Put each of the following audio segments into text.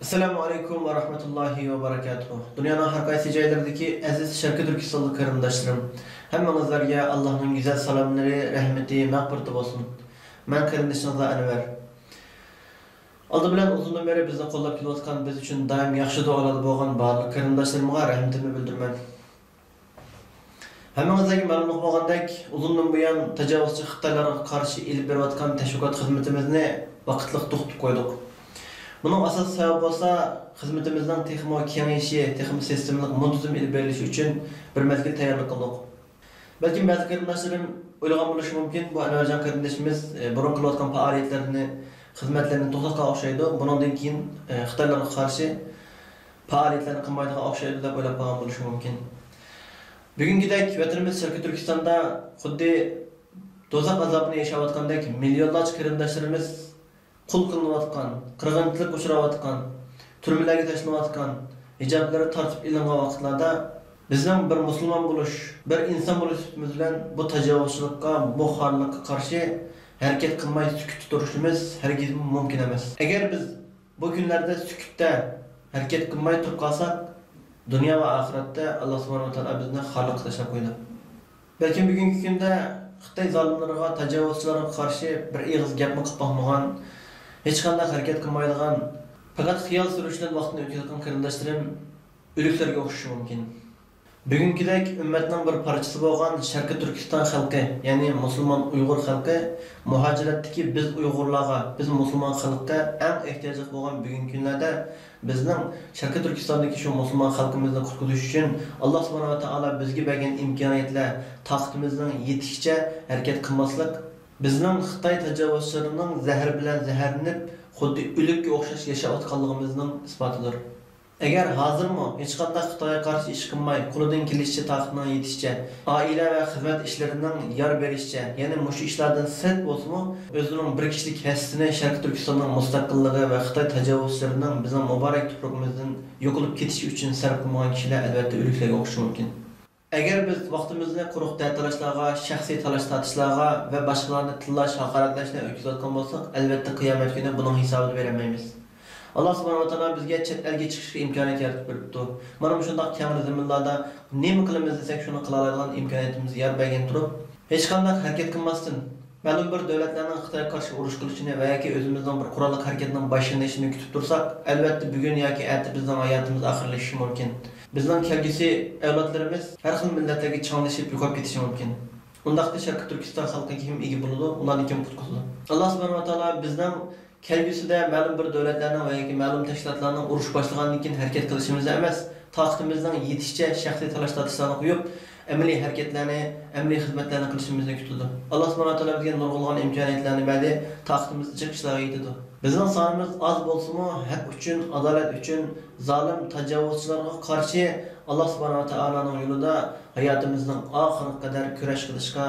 Assalamu alaikum ve rahmetullahi ve barakatuhu. Dünyanın her qaysı joylaridagi aziz Sharqi Turkistonlik qarindoshlarım, hammangizlarga Allohning güzel salomlari, rahmeti, mag'firati bo'lsin. Men qarindoshingizlar Anvar. Oldi bilan uzundan beri bizni qo'llab kelayotgan, biz uchun doim yaxshi duolar bo'lgan barliq qarindoshlarimga rahmatimni bildiraman. Hammangizlarga ma'lum bo'lgandek, uzundan buyon tajovuzchi Xitoylarga qarshi ilib berayotgan tashviqot xizmatimizni vaqtli to'xtatib qo'ydik. Bunun asas sebebi olsa, xizmetimizden texmo kengayişi, texmo sistemlik muntazam ilib berilishi uchun bir mezgil tayyorlik qildik. Balki ba'zi qarindoshlarim o'ylagan bo'lishi mumkin, bu Anvarjon qarindoshimiz burun qilayotgan faoliyatlarini, xizmatlarini to'xtatgan o'xshaydi. Bundan keyin Xitoylarga qarshi faoliyatlarni qilmaydigan o'xshaydi deb o'ylab qolgan bo'lishi mumkin. Bugünkidek vatanimiz Sharqiy Turkistonda xuddi do'zax azobini yashayotgandek millionlarcha qarindoshlarimiz qul qilinayotgan, qirg'inchilik uchrayotgan, turmalarga tashlanayotgan, hijoblari tortib ilingan vaqtlarda bizning bir musulmon bo'lish, bir inson bo'lishimiz bilan bu tajovuzchilikka, bu xorlikqa qarshi harakat qilmay sukut turishimiz hargiz mumkin emas. Agar biz bu kunlarda sukutda harakat qilmay turib qolsak, dunyo va oxiratda Alloh subhanahu va taolo bizni xorlikqa tashlab qo'yadi. Balki bugungi kunda Xitoy zolimlariga, tajovuzchilarga qarshi bir ig'iz gapni qilib boqmagan, hech qanday harakat qilmaydigan, faqat xiyol surishdan vaqtni o'tkazgan qarindoshlarim o'liklarga o'xshashi mumkin. Bugünkidek ummatning bir parchasi bo'lgan Sharqiy Turkiston xalqi, ya'ni musulmon Uyg'ur xalqi muhojiratdagi biz Uyg'urlarga, biz musulmon xalqqa eng ehtiyojli bo'lgan bugungi kunlarda bizning Sharqiy Turkistondagi shu musulmon xalqimizni qutqarish uchun Alloh subhanahu va taolo bizga bergan imkoniyatlar, taqtimizning yetishicha harakat qilmaslik bizning Xitoy tajovuzchilarining zahar bilan zaharlanib, xuddi o'likka o'xshash yashayotganligimizning isbotidir. Agar hozirmi hech qanday Xitoyga qarshi ish qilmay, qo'lidan kelishicha taqtimning yetishicha, oila va xizmat ishlarining yor berishicha, ya'ni mush ishlardan sirт bo'lsa-mu, o'zining bir kishilik hassini Sharqiy Turkistonning mustaqilligi va Xitoy tajovuzchilarining bizning muborak tuprog'imizdan yo'qolib ketishi uchun sarf qilmagan kishilar albatta o'liklarga o'xshashi mumkin. Agar biz vaqtimizni quruq talashlarga, shaxsiy talash-tortishlarga va boshqalarni tillash, haqoratlashga o'tkazayotgan bo'lsak, albatta qiyomat kuni buning hisobini bermaymiz. Alloh subhanahu va taolo bizga chet elga chiqishga imkoniyat yaratib beribdi. Mana shunday keng zaminlarda nima qilamiz desak, shuni qila oladigan imkoniyatimiz yor bergan turib, hech qanday harakat qilmasdan ma'lum bir davlatlarning Xitoyga qarshi urush qilishini va yoki o'zimizning bir qurolli harakatning boshlanishini kutib tursak, albatta bugun yoki erta bizning hayotimiz oxirlashishi mumkin. Bizning kelgusi avlodlarimiz har xil millatlarga changlashib yo'qolib ketishi mumkin. Undaqda Sharqiy Turkiston xalqiga kim ega bo'ladi, ularni kim qutqazadi? Alloh subhanahu va taolo bizning kelgusida ma'lum bir davlatlarning va yoki ma'lum tashkilotlarning urush boshlagandan keyin harakat qilishimiz emas, taqtimizning yetishicha shaxsiy talash-tortishlarni qo'yib, amaliy harakatlarni, amaliy xizmatlarni qilishimizni kutadi. Alloh subhanahu va taolo bizga nurg'ulg'an imkoniyatlarni berdi, taqtimizga chiqishlarga yetadi. Bizning sonimiz oz bo'lsa-mu, haq uchun, adolat uchun, zolim tajovuzchilarga qarshi Alloh subhanahu va taoloning yo'lida hayotimizning oxiriga qadar kurash qilishga,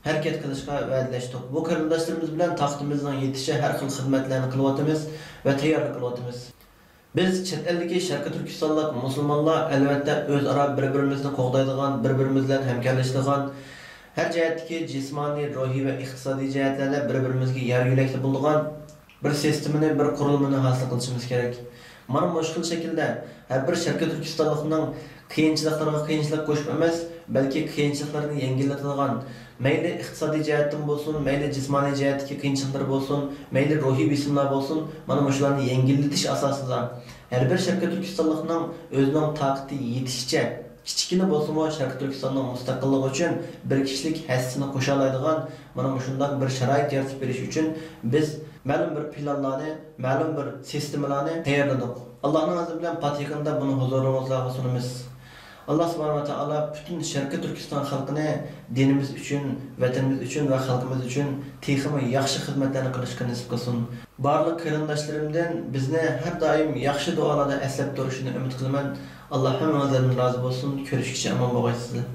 harakat qilishga va'dalashdik. Bu qarindoshlarimiz bilan taqtimizning yetishicha har xil xizmatlarni qilyapmiz va tayyorlik qilyapmiz. Biz chet eldagi Sharqiy Turkistonlik musulmonlar albatta o'zaro bir-birimizni qo'g'daydigan, bir-birimiz bilan hamkorlashadigan, har jihatdagi jismoniy, ruhiy va iqtisodiy jihatlarda bir-birimizga yer yo'lakli bo'lgan bir sistemini, bir qurilmani hosil qilishimiz kerak. Mana mushkul shaklda har bir Sharqiy Turkistonlikning qiyinchiliklarga qiyinchilik qo'shib emas, balki qiyinchiliklarni yengillatadigan, mayli iqtisodiy jihatdan bo'lsin, mayli jismoniy jihatdagi qiyinchiliklar bo'lsin, mayli ruhiy bisimlar bo'lsin, mana shularni yengillatish asosida har bir Sharqiy Turkistonlikning o'zining taqati yetishicha kichkina bo'lsa-mu Sharqiy Turkistonning mustaqilligi uchun bir kishilik hassini qo'sha oladigan mana shunday bir sharoit yaratib berish uchun biz ma'lum bir planlarni, ma'lum bir sistemalarni tayyorladik. Allohning izni bilan Patiqanda buni huzuringizga sunamiz. Alloh subhanahu va taolo butun Sharqiy Turkiston xalqini dinimiz uchun, vatanimiz uchun va xalqimiz uchun texmi yaxshi xizmatlarni qilishga nasib qilsin. Barliq qarindoshlarimdan bizni har doim yaxshi duolarda eslab turishini umid qilaman. Alloh hammamizdan rozi bo'lsin. Ko'rishguncha omon bo'linglar.